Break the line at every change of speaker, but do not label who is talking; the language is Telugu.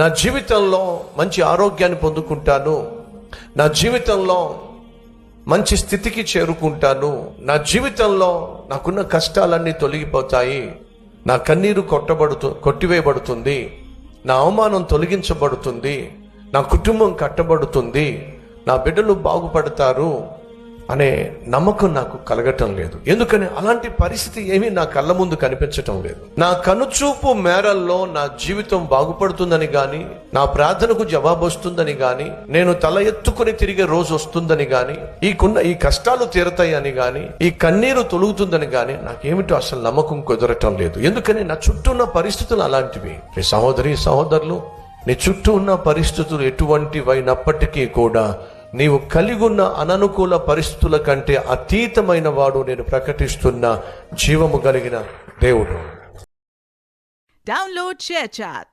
నా జీవితంలో మంచి ఆరోగ్యాన్ని పొందుకుంటాను, నా జీవితంలో మంచి స్థితికి చేరుకుంటాను, నా జీవితంలో నాకున్న కష్టాలన్నీ తొలగిపోతాయి, నా కన్నీరు కొట్టివేయబడుతుంది, నా అవమానం తొలగించబడుతుంది, నా కుటుంబం కట్టబడుతుంది, నా బిడ్డలు బాగుపడతారు అనే నమ్మకం నాకు కలగటం లేదు. ఎందుకని అలాంటి పరిస్థితి ఏమీ నా కళ్ళ ముందు కనిపించటం లేదు. నా కనుచూపు మేరల్లో నా జీవితం బాగుపడుతుందని గాని, నా ప్రార్థనకు జవాబు వస్తుందని గాని, నేను తల ఎత్తుకుని తిరిగే రోజు వస్తుందని గాని, ఈ కష్టాలు తీరతాయి అని గాని, ఈ కన్నీరు తొలుగుతుందని గాని నాకేమిటో అసలు నమ్మకం కుదరటం లేదు. ఎందుకని నా చుట్టూ ఉన్న పరిస్థితులు అలాంటివి. మీ సహోదరి సహోదరులు, నీ చుట్టూ ఉన్న పరిస్థితులు ఎటువంటివైనప్పటికీ కూడా నీవు కలిగి ఉన్న అననుకూల పరిస్థితుల కంటే అతీతమైన వాడు నేను ప్రకటిస్తున్న జీవము కలిగిన దేవుడు.
Download ShareChat.